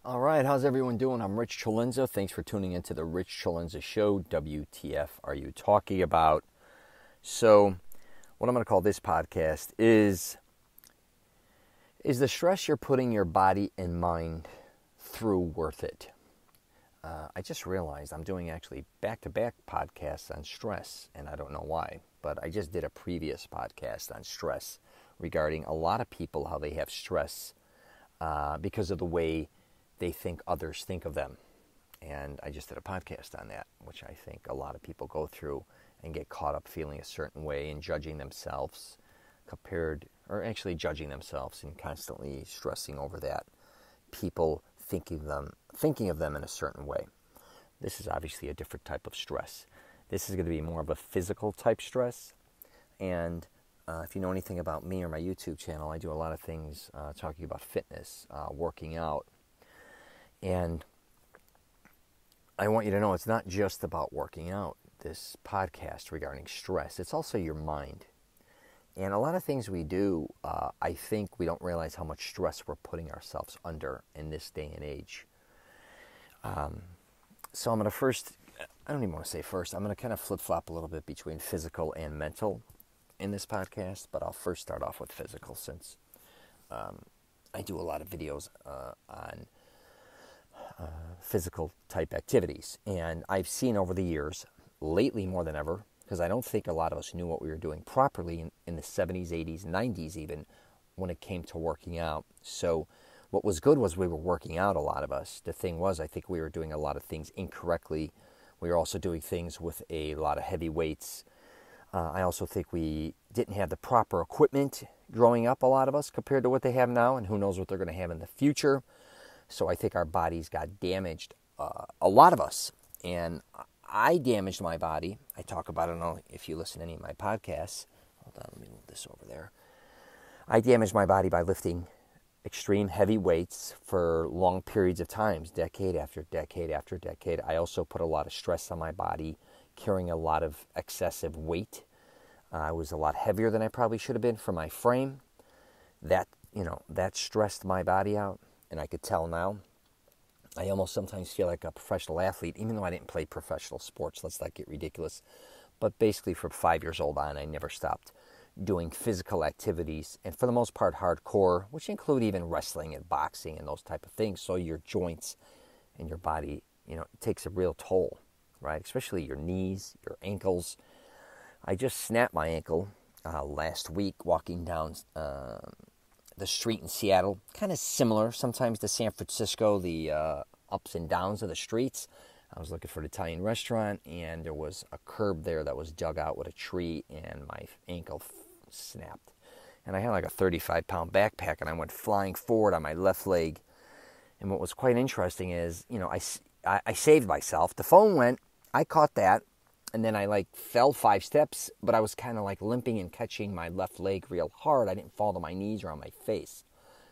All right, how's everyone doing? I'm Rich CELENZA. Thanks for tuning into the Rich CELENZA Show. WTF are you talking about? So, what I'm going to call this podcast is the stress you're putting your body and mind through worth it? I just realized I'm doing actually back-to-back podcasts on stress, and I don't know why, but I just did a previous podcast on stress regarding a lot of people, how they have stress because of the way they think others think of them. And I just did a podcast on that, which I think a lot of people go through and get caught up feeling a certain way and judging themselves judging themselves and constantly stressing over that. People thinking of them in a certain way. This is obviously a different type of stress. This is going to be more of a physical type stress. And if you know anything about me or my YouTube channel, I do a lot of things talking about fitness, working out. And I want you to know it's not just about working out, this podcast regarding stress. It's also your mind. And a lot of things we do, I think we don't realize how much stress we're putting ourselves under in this day and age. So I'm going to I'm going to kind of flip-flop a little bit between physical and mental in this podcast, but I'll first start off with physical since I do a lot of videos on physical type activities. And I've seen over the years, lately more than ever, because I don't think a lot of us knew what we were doing properly in the 70s, 80s, 90s even, when it came to working out. So what was good was we were working out, a lot of us. The thing was, I think we were doing a lot of things incorrectly. We were also doing things with a lot of heavy weights. I also think we didn't have the proper equipment growing up, a lot of us, compared to what they have now, and who knows what they're going to have in the future. So I think our bodies got damaged, a lot of us. And I damaged my body. I talk about it, I don't know if you listen to any of my podcasts. Hold on, let me move this over there. I damaged my body by lifting extreme heavy weights for long periods of time, decade after decade after decade. I also put a lot of stress on my body, carrying a lot of excessive weight. I was a lot heavier than I probably should have been for my frame. That stressed my body out. And I could tell now, I almost sometimes feel like a professional athlete, even though I didn't play professional sports. Let's not get ridiculous. But basically from 5 years old on, I never stopped doing physical activities. And for the most part, hardcore, which include even wrestling and boxing and those type of things. So your joints and your body, it takes a real toll, right? Especially your knees, your ankles. I just snapped my ankle last week walking down the street in Seattle, kind of similar sometimes to San Francisco, the ups and downs of the streets. I was looking for an Italian restaurant, and there was a curb there that was dug out with a tree, and my ankle snapped. And I had like a 35-pound backpack, and I went flying forward on my left leg. And what was quite interesting is, I saved myself. The phone went, I caught that, and then I fell 5 steps, but I was kind of limping and catching my left leg real hard. I didn't fall to my knees or on my face,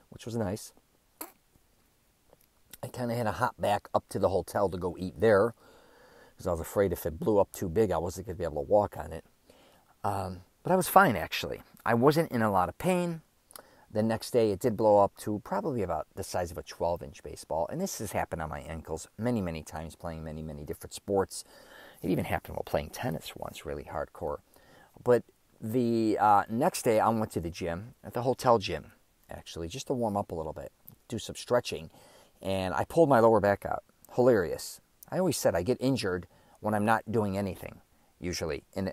which was nice. I kind of had to hop back up to the hotel to go eat there because I was afraid if it blew up too big, I wasn't going to be able to walk on it. But I was fine, actually. I wasn't in a lot of pain. The next day, it did blow up to probably about the size of a 12-inch baseball. And this has happened on my ankles many, many times, playing many, many different sports. It even happened while playing tennis once, really hardcore. But the next day, I went to the gym, at the hotel gym, actually, just to warm up a little bit, do some stretching. And I pulled my lower back out. Hilarious. I always said I get injured when I'm not doing anything, usually. In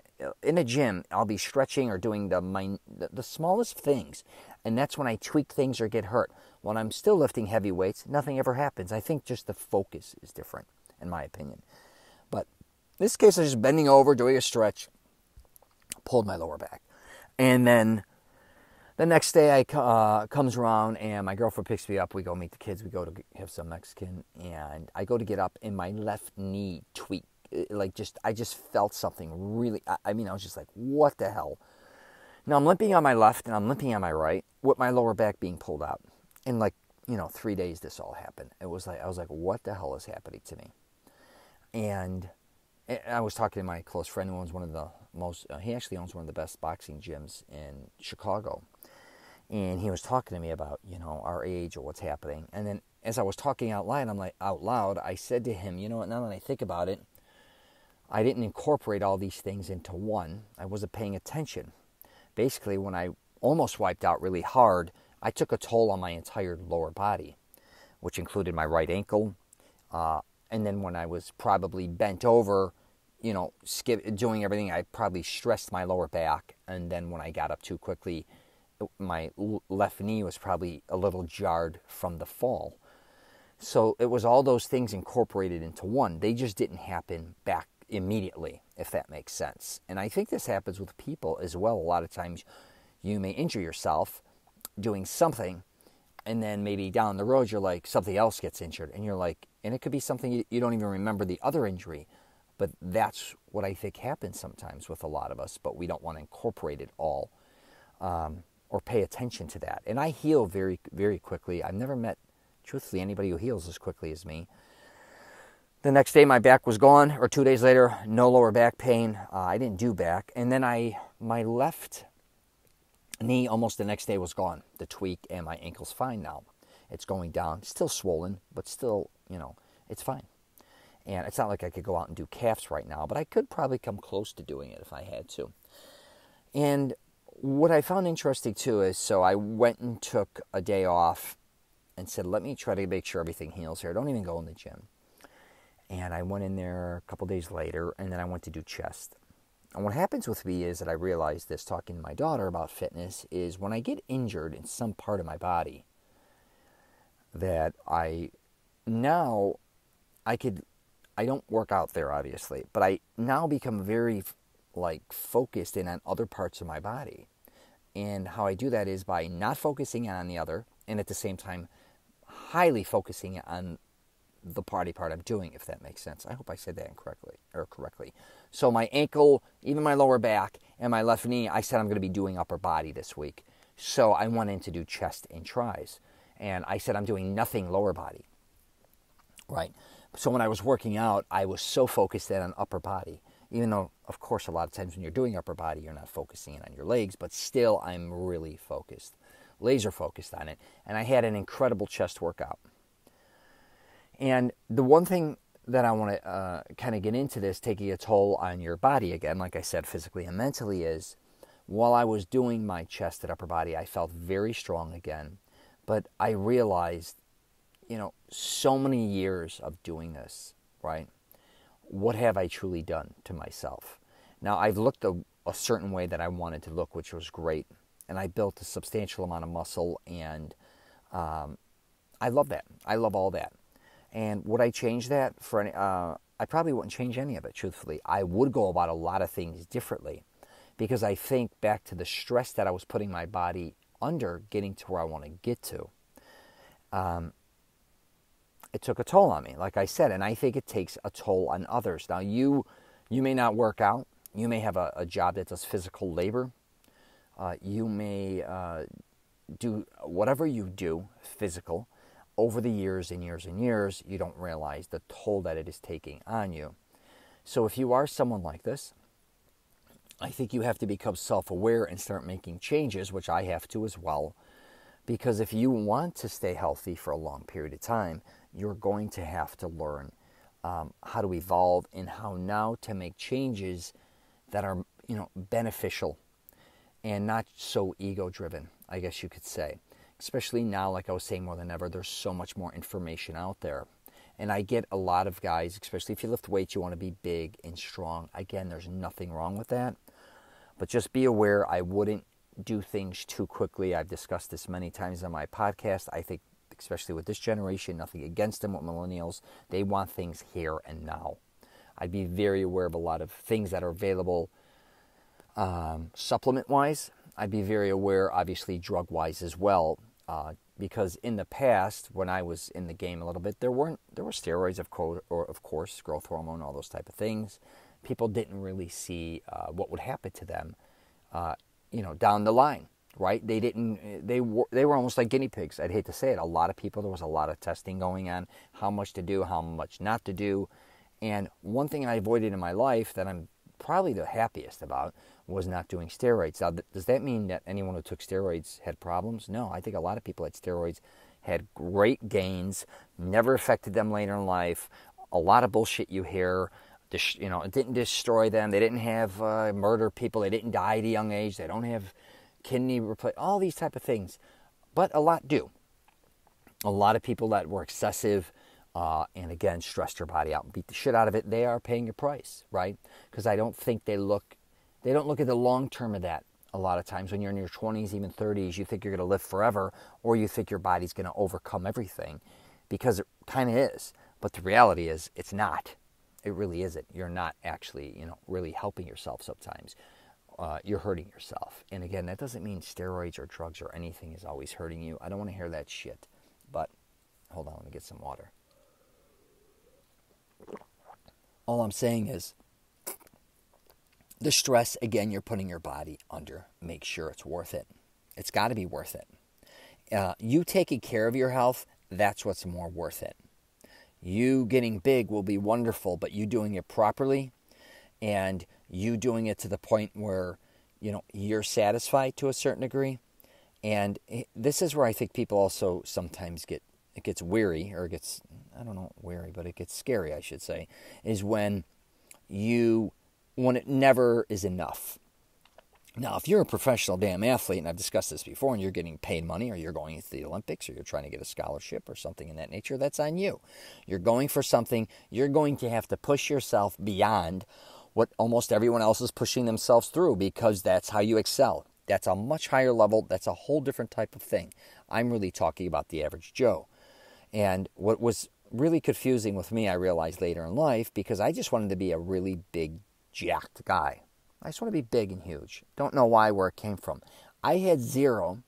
a gym, I'll be stretching or doing the smallest things. And that's when I tweak things or get hurt. When I'm still lifting heavy weights, nothing ever happens. I think just the focus is different, in my opinion. But in this case, I was just bending over, doing a stretch, pulled my lower back. And then the next day comes around, and my girlfriend picks me up. We go meet the kids. We go to have some Mexican. And I go to get up, and my left knee tweaked. I just felt something really, I was just like, what the hell? Now, I'm limping on my left, and I'm limping on my right, with my lower back being pulled out. In 3 days, this all happened. I was like, what the hell is happening to me? And I was talking to my close friend who owns he actually owns one of the best boxing gyms in Chicago. And he was talking to me about, our age or what's happening. And then as I was talking out loud, I said to him, you know what, now that I think about it, I didn't incorporate all these things into one. I wasn't paying attention. Basically, when I almost wiped out really hard, I took a toll on my entire lower body, which included my right ankle. And then when I was probably bent over, doing everything, I probably stressed my lower back. And then when I got up too quickly, my left knee was probably a little jarred from the fall. So it was all those things incorporated into one. They just didn't happen back immediately, if that makes sense. And I think this happens with people as well. A lot of times you may injure yourself doing something, and then maybe down the road you're like, something else gets injured. And you're like, and it could be something you don't even remember the other injury. But that's what I think happens sometimes with a lot of us, but we don't want to incorporate it all. Or pay attention to that. And I heal very, very quickly. I've never met, truthfully, anybody who heals as quickly as me. The next day, my back was gone, or 2 days later, no lower back pain. I didn't do back. And then my left knee, almost the next day, was gone. The tweak, and my ankle's fine now. It's going down. Still swollen, but still, it's fine. And it's not like I could go out and do calves right now, but I could probably come close to doing it if I had to. And what I found interesting, too, is so I went and took a day off and said, let me try to make sure everything heals here. Don't even go in the gym. And I went in there a couple days later, and then I went to do chest. And what happens with me is that I realized this, talking to my daughter about fitness, is when I get injured in some part of my body, that I don't work out there, obviously, but I now become very focused in on other parts of my body. And how I do that is by not focusing on the other, and at the same time highly focusing on the part I'm doing, if that makes sense. I hope I said that correctly. So my ankle, even my lower back, and my left knee, I said I'm going to be doing upper body this week. So I went in to do chest and tries. And I said I'm doing nothing lower body. Right? So when I was working out, I was so focused in on upper body. Even though, of course, a lot of times when you're doing upper body, you're not focusing on your legs, but still I'm really focused, laser focused on it. And I had an incredible chest workout. And the one thing that I want to kind of get into this, taking a toll on your body again, like I said, physically and mentally, is while I was doing my chest and upper body, I felt very strong again. But I realized, so many years of doing this, right? What have I truly done to myself? Now, I've looked a certain way that I wanted to look, which was great. And I built a substantial amount of muscle, and I love that. I love all that. And would I change that for any? I probably wouldn't change any of it, truthfully. I would go about a lot of things differently, because I think back to the stress that I was putting my body under getting to where I want to get to. It took a toll on me, like I said, and I think it takes a toll on others. Now, you may not work out. You may have a job that does physical labor. You may do whatever you do, physical. Over the years and years and years, you don't realize the toll that it is taking on you. So if you are someone like this, I think you have to become self-aware and start making changes, which I have to as well. Because if you want to stay healthy for a long period of time, you're going to have to learn how to evolve and how now to make changes that are, beneficial and not so ego-driven, I guess you could say. Especially now, like I was saying, more than ever, there's so much more information out there. And I get a lot of guys, especially if you lift weights, you want to be big and strong. Again, there's nothing wrong with that. But just be aware, I wouldn't do things too quickly. I've discussed this many times on my podcast. I think, especially with this generation, nothing against them with millennials, they want things here and now. I'd be very aware of a lot of things that are available supplement-wise. I'd be very aware, obviously, drug-wise as well, because in the past, when I was in the game a little bit, there were steroids, of course, growth hormone, all those type of things. People didn't really see what would happen to them, down the line, right? They were almost like guinea pigs. I'd hate to say it. A lot of people, there was a lot of testing going on, how much to do, how much not to do. And one thing I avoided in my life that I'm probably the happiest about was not doing steroids. Now, does that mean that anyone who took steroids had problems? No, I think a lot of people had steroids had great gains, never affected them later in life. A lot of bullshit you hear, it didn't destroy them. They didn't have murder people. They didn't die at a young age. They don't have kidney replacement, all these type of things. But a lot do. A lot of people that were excessive and, again, stressed their body out and beat the shit out of it, they are paying a price, right? Because I don't think they don't look at the long term of that. A lot of times when you're in your 20s, even 30s, you think you're going to live forever, or you think your body's going to overcome everything, because it kind of is. But the reality is it's not. It really isn't. You're not actually, really helping yourself sometimes. You're hurting yourself. And again, that doesn't mean steroids or drugs or anything is always hurting you. I don't want to hear that shit. But hold on, let me get some water. All I'm saying is, the stress, again, you're putting your body under. Make sure it's worth it. It's got to be worth it. You taking care of your health, that's what's more worth it. You getting big will be wonderful, but you doing it properly and you doing it to the point where, you're satisfied to a certain degree. And this is where I think people also sometimes gets weary, or gets, I don't know, weary, but it gets scary, I should say, is when it never is enough. Now, if you're a professional damn athlete, and I've discussed this before, and you're getting paid money, or you're going into the Olympics, or you're trying to get a scholarship or something in that nature, that's on you. You're going for something. You're going to have to push yourself beyond what almost everyone else is pushing themselves through, because that's how you excel. That's a much higher level. That's a whole different type of thing. I'm really talking about the average Joe. And what was really confusing with me, I realized later in life, because I just wanted to be a really big, jacked guy. I just want to be big and huge. Don't know where it came from. I had zero,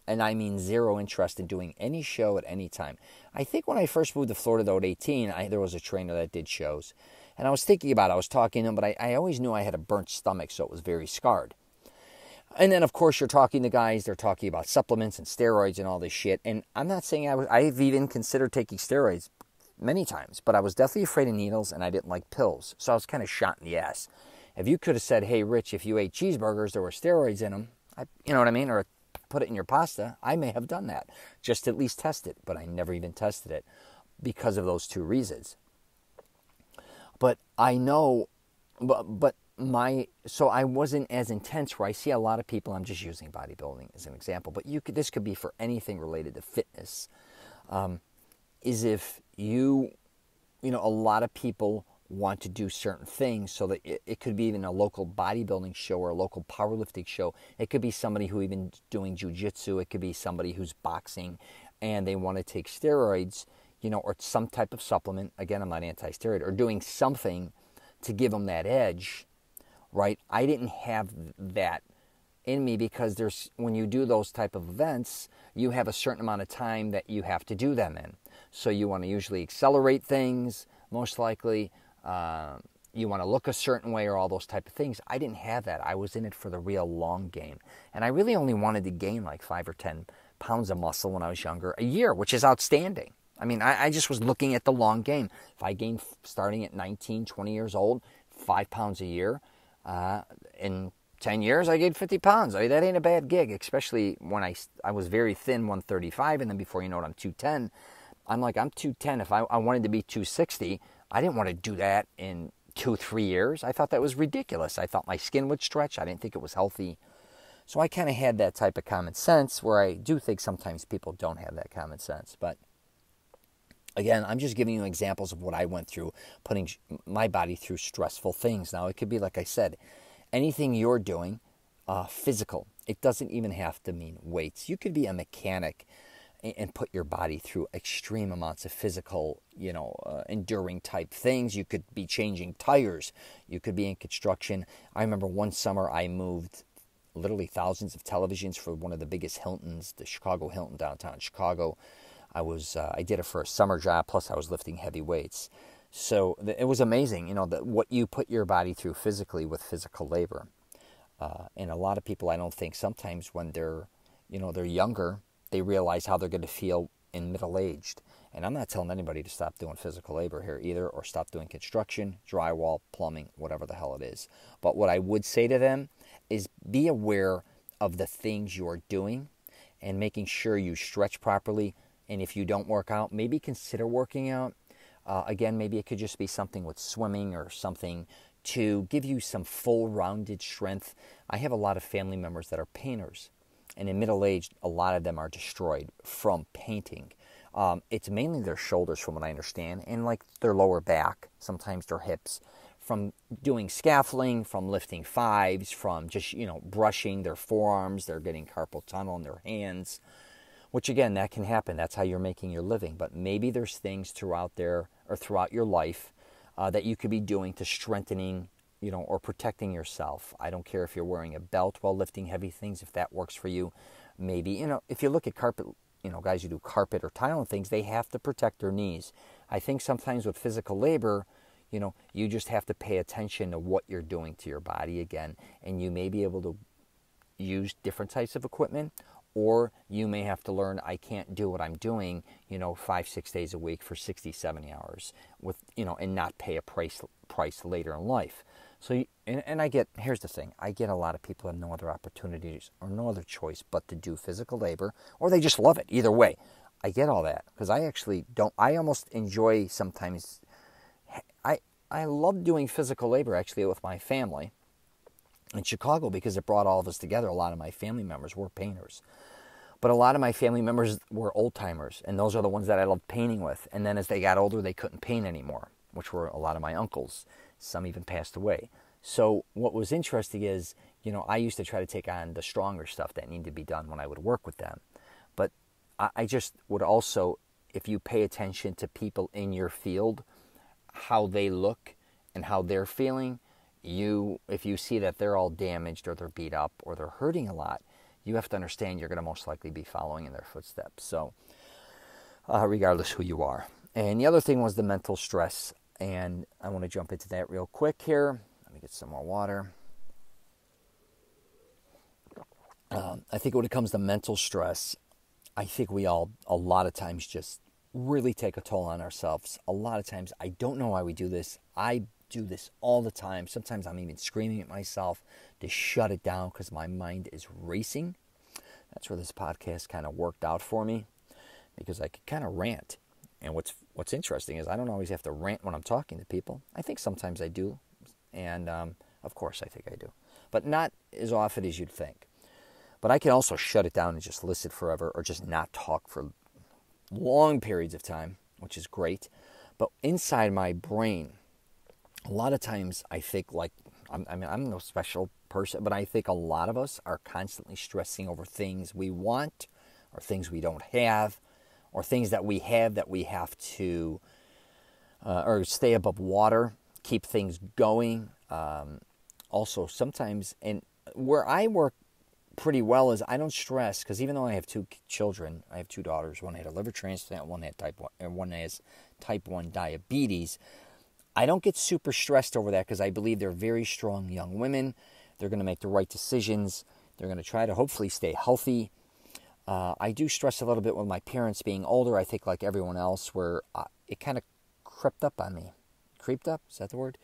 and I mean zero, interest in doing any show at any time. I think when I first moved to Florida at 18, there was a trainer that did shows. And I was thinking about it. I was talking to him, but I always knew I had a burnt stomach, so it was very scarred. And then, of course, you're talking to guys, they're talking about supplements and steroids and all this shit. And I'm not saying I've even considered taking steroids many times, but I was definitely afraid of needles, and I didn't like pills. So I was kind of shot in the ass. If you could have said, hey, Rich, if you ate cheeseburgers, there were steroids in them, you know what I mean? Or put it in your pasta, I may have done that. Just at least test it. But I never even tested it because of those two reasons. But I know, so I wasn't as intense, where I see a lot of people, I'm just using bodybuilding as an example, but this could be for anything related to fitness, is if a lot of people want to do certain things, so that it could be even a local bodybuilding show or a local powerlifting show. It could be somebody who even doing jiu-jitsu. It could be somebody who's boxing and they want to take steroids, or some type of supplement. Again, I'm not anti-steroid, or doing something to give them that edge, right? I didn't have that in me, because when you do those type of events, you have a certain amount of time that you have to do them in. So you want to usually accelerate things, most likely. You want to look a certain way, or all those type of things. I didn't have that. I was in it for the real long game. And I really only wanted to gain like 5 or 10 pounds of muscle when I was younger a year, which is outstanding. I mean, I just was looking at the long game. If I gained, starting at 19, 20 years old, 5 pounds a year, in 10 years, I gained 50 pounds. I mean, that ain't a bad gig, especially when I was very thin, 135, and then before you know it, I'm 210. I'm 210. If I wanted to be 260, I didn't want to do that in 2-3 years. I thought that was ridiculous. I thought my skin would stretch. I didn't think it was healthy. So I kind of had that type of common sense, where I do think sometimes people don't have that common sense. But again, I'm just giving you examples of what I went through, putting my body through stressful things. Now, it could be, like I said, anything you're doing, physical. It doesn't even have to mean weights. You could be a mechanic and put your body through extreme amounts of physical, enduring type things. You could be changing tires. You could be in construction. I remember one summer I moved literally thousands of televisions for one of the biggest Hiltons, the Chicago Hilton downtown Chicago. I did it for a summer job, plus I was lifting heavy weights. So it was amazing, what you put your body through physically with physical labor. And a lot of people, I don't think, sometimes when they're younger, they realize how they're going to feel in middle-aged. And I'm not telling anybody to stop doing physical labor here either, or stop doing construction, drywall, plumbing, whatever the hell it is. But what I would say to them, is be aware of the things you're doing and making sure you stretch properly. And if you don't work out, maybe consider working out. Again, maybe it could just be something with swimming or something to give you some full-rounded strength. I have a lot of family members that are painters, and in middle age, a lot of them are destroyed from painting. It's mainly their shoulders, from what I understand, and like their lower back, sometimes their hips, from doing scaffolding, from lifting fives, from just, brushing their forearms. They're getting carpal tunnel in their hands, which again, that can happen. That's how you're making your living. But maybe there's things throughout your life that you could be doing to strengthening, or protecting yourself. I don't care if you're wearing a belt while lifting heavy things, if that works for you. Maybe, if you look at carpet, guys who do carpet or tile and things, they have to protect their knees. I think sometimes with physical labor, you just have to pay attention to what you're doing to your body again, and you may be able to use different types of equipment, or you may have to learn, I can't do what I'm doing, 5-6 days a week for 60, 70 hours with, and not pay a price later in life. So, here's the thing, I get a lot of people have no other opportunities or no other choice but to do physical labor, or they just love it. Either way, I get all that, because I actually don't, I almost enjoy sometimes, I love doing physical labor actually with my family in Chicago, because it brought all of us together. A lot of my family members were painters, but a lot of my family members were old timers, and those are the ones that I loved painting with. And then as they got older, they couldn't paint anymore, which were a lot of my uncles. Some even passed away. So what was interesting is, I used to try to take on the stronger stuff that needed to be done when I would work with them. But I just would also, if you pay attention to people in your field, how they look and how they're feeling, if you see that they're all damaged or they're beat up or they're hurting a lot, you have to understand you're going to most likely be following in their footsteps. So regardless who you are. And the other thing was the mental stress. And I want to jump into that real quick here. Let me get some more water. I think when it comes to mental stress, I think we all, a lot of times, just really take a toll on ourselves. A lot of times, I don't know why we do this. I do this all the time. Sometimes I'm even screaming at myself to shut it down because my mind is racing. That's where this podcast kind of worked out for me, because I could kind of rant. And what's interesting is I don't always have to rant when I'm talking to people. I think sometimes I do, and of course I think I do, but not as often as you'd think. But I can also shut it down and just listen forever, or just not talk for long periods of time, which is great. But inside my brain, a lot of times I think, like, I'm no special person, but I think a lot of us are constantly stressing over things we want, or things we don't have, or things that we have that we have to, or stay above water, keep things going. Also, sometimes, and where I work pretty well is I don't stress, because even though I have 2 children, I have 2 daughters. One had a liver transplant, one had type 1, and one has type 1 diabetes. I don't get super stressed over that, because I believe they're very strong young women. They're going to make the right decisions. They're going to try to hopefully stay healthy. I do stress a little bit with my parents being older. I think like everyone else, where it kind of crept up on me. Creeped up? Is that the word?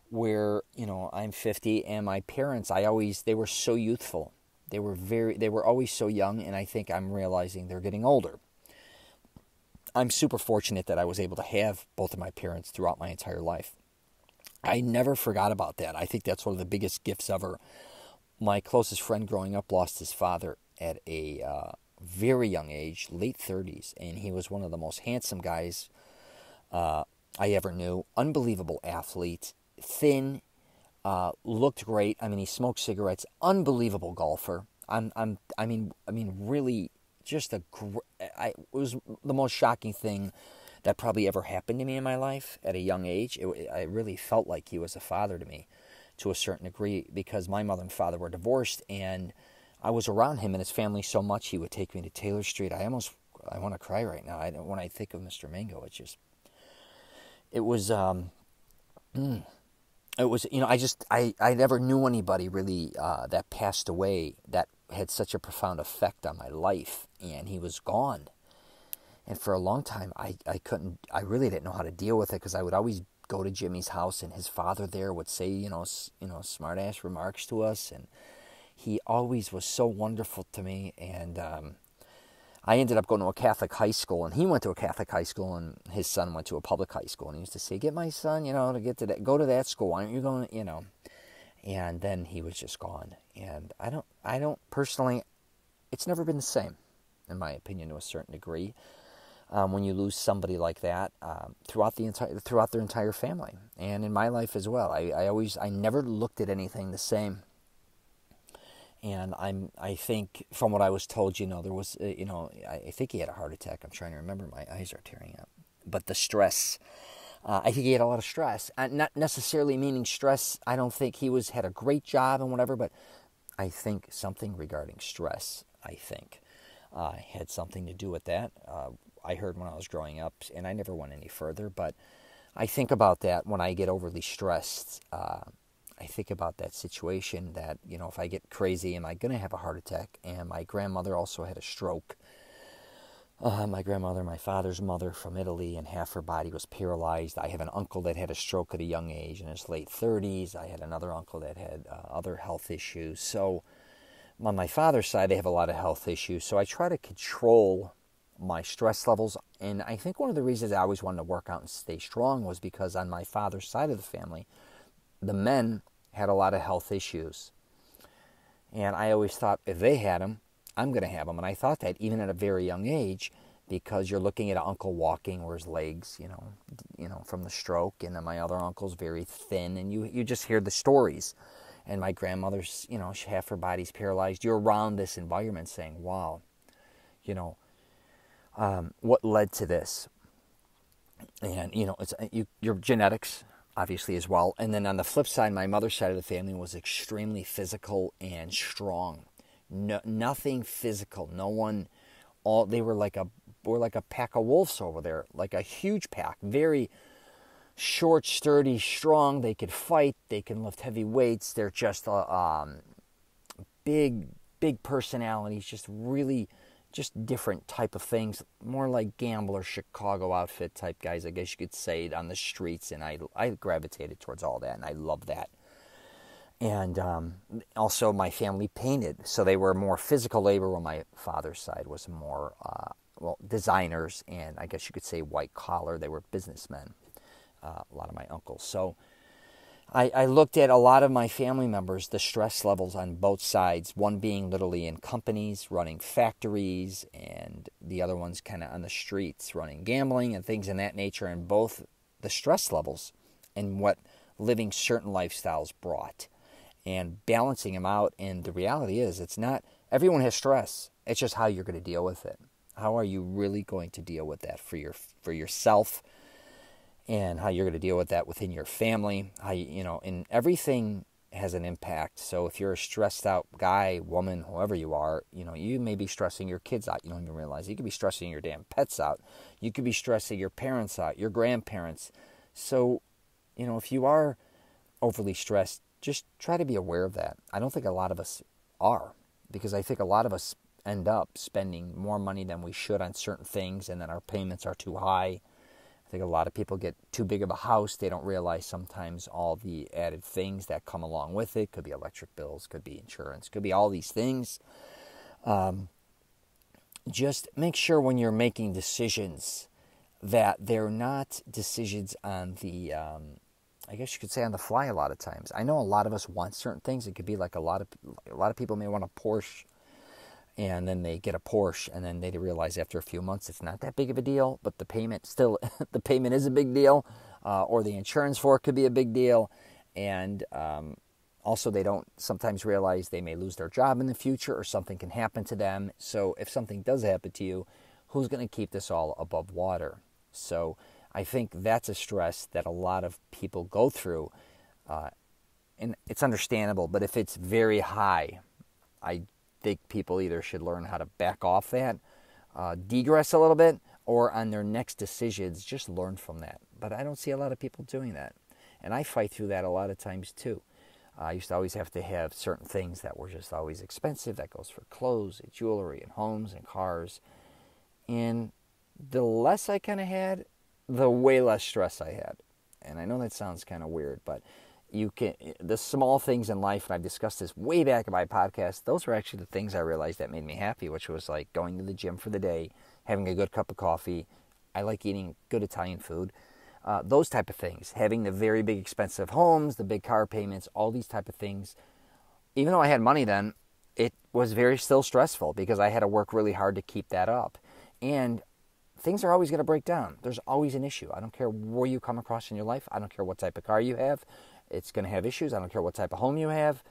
Where, I'm 50, and my parents, they were so youthful. They were always so young, and I think I'm realizing they're getting older. I'm super fortunate that I was able to have both of my parents throughout my entire life. I never forgot about that. I think that's one of the biggest gifts ever. My closest friend growing up lost his father at a very young age, late 30s, and he was one of the most handsome guys I ever knew. Unbelievable athlete, thin, looked great. I mean, he smoked cigarettes. Unbelievable golfer. Really, just it was the most shocking thing that probably ever happened to me in my life at a young age. I really felt like he was a father to me, to a certain degree, because my mother and father were divorced, and I was around him and his family so much. He would take me to Taylor Street. I want to cry right now. When I think of Mr. Mango, it was, I never knew anybody really that passed away that had such a profound effect on my life, and he was gone. And for a long time, I really didn't know how to deal with it, because I would always go to Jimmy's house, and his father there would say, smart ass remarks to us, and he always was so wonderful to me. And I ended up going to a Catholic high school, and he went to a Catholic high school, and his son went to a public high school. And he used to say, "Get my son, to get to that, go to that school. Why aren't you going?" And then he was just gone. And I don't personally, it's never been the same, in my opinion, to a certain degree. When you lose somebody like that, throughout their entire family, and in my life as well, I never looked at anything the same. And I think from what I was told, there was, I think he had a heart attack. I'm trying to remember. My eyes are tearing up. But the stress, I think he had a lot of stress. Not necessarily meaning stress. I don't think he had a great job and whatever, but I think something regarding stress, had something to do with that. I heard when I was growing up, and I never went any further, but I think about that when I get overly stressed. I think about that situation that, if I get crazy, am I going to have a heart attack? And my grandmother also had a stroke. My grandmother, my father's mother from Italy, and half her body was paralyzed. I have an uncle that had a stroke at a young age in his late 30s. I had another uncle that had other health issues. So on my father's side, they have a lot of health issues. So I try to control my stress levels. And I think one of the reasons I always wanted to work out and stay strong was because on my father's side of the family, the men had a lot of health issues. And I always thought, if they had them, I'm going to have them. And I thought that even at a very young age, because you're looking at an uncle walking where his legs, from the stroke, and then my other uncle's very thin, and you just hear the stories. And my grandmother's, half her body's paralyzed. You're around this environment saying, wow, what led to this? And, it's your genetics, obviously, as well. And then on the flip side, my mother's side of the family was extremely physical and strong. No, nothing physical. No one. They were like a pack of wolves over there, like a huge pack. Very short, sturdy, strong. They could fight. They can lift heavy weights. They're just big personalities. Just really, just different type of things. More like gambler, Chicago outfit type guys, I guess you could say, on the streets. And I gravitated towards all that, and I love that. And also my family painted, so they were more physical labor, while my father's side was more, designers, and I guess you could say white collar. They were businessmen, a lot of my uncles. So I looked at a lot of my family members, the stress levels on both sides, one being literally in companies, running factories, and the other one's kind of on the streets, running gambling and things in that nature, and both the stress levels and what living certain lifestyles brought. And balancing them out. And the reality is, it's not, everyone has stress. It's just how you're going to deal with it. How are you really going to deal with that for yourself, and how you're going to deal with that within your family? How and everything has an impact. So if you're a stressed out guy, woman, whoever you are, you may be stressing your kids out. You don't even realize. You could be stressing your damn pets out. You could be stressing your parents out, your grandparents. So, if you are overly stressed, just try to be aware of that. I don't think a lot of us are, because I think a lot of us end up spending more money than we should on certain things, and then our payments are too high. I think a lot of people get too big of a house. They don't realize sometimes all the added things that come along with it. Could be electric bills, could be insurance, could be all these things. Just make sure when you're making decisions that they're not decisions on the I guess you could say on the fly a lot of times. I know a lot of us want certain things. It could be like a lot of people may want a Porsche, and then they get a Porsche, and then they realize after a few months it's not that big of a deal, but the payment is a big deal, or the insurance for it could be a big deal, and also they don't sometimes realize they may lose their job in the future, or something can happen to them. So if something does happen to you, who's going to keep this all above water? So I think that's a stress that a lot of people go through, and it's understandable. But if it's very high, I think people either should learn how to back off that, degress a little bit, or on their next decisions, just learn from that. But I don't see a lot of people doing that, and I fight through that a lot of times too. I used to always have to have certain things that were just always expensive. That goes for clothes, and jewelry, and homes, and cars. And the less I kind of had, the way less stress I had. And I know that sounds kind of weird, but the small things in life, and I've discussed this way back in my podcast, those were actually the things I realized that made me happy, which was like going to the gym for the day, having a good cup of coffee. I like eating good Italian food. Those type of things. Having the very big expensive homes, the big car payments, all these type of things. Even though I had money then, it was very still stressful because I had to work really hard to keep that up. And things are always going to break down. There's always an issue. I don't care where you come across in your life. I don't care what type of car you have. It's going to have issues. I don't care what type of home you have.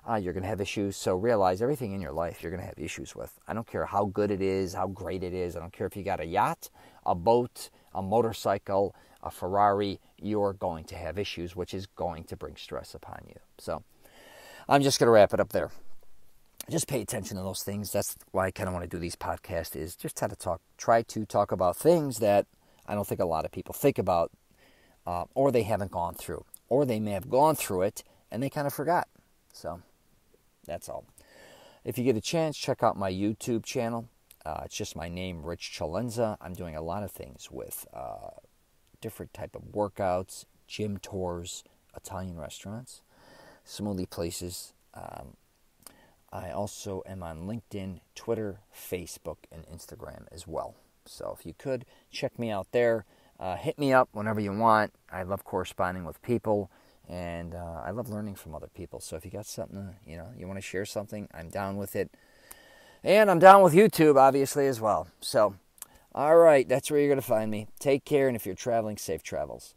You're going to have issues. So realize everything in your life you're going to have issues with. I don't care how good it is, how great it is. I don't care if you got a yacht, a boat, a motorcycle, a Ferrari. You're going to have issues, which is going to bring stress upon you. So I'm just going to wrap it up there. Just pay attention to those things. That's why I kind of want to do these podcasts, is just try to talk about things that I don't think a lot of people think about, or they haven't gone through. Or they may have gone through it and they kind of forgot. So that's all. If you get a chance, check out my YouTube channel. It's just my name, Rich CELENZA. I'm doing a lot of things with different type of workouts, gym tours, Italian restaurants, smoothie places. I also am on LinkedIn, Twitter, Facebook, and Instagram as well. So if you could, check me out there. Hit me up whenever you want. I love corresponding with people, and I love learning from other people. So if you got something, you want to share something, I'm down with it. And I'm down with YouTube, obviously, as well. So, all right, that's where you're going to find me. Take care, and if you're traveling, safe travels.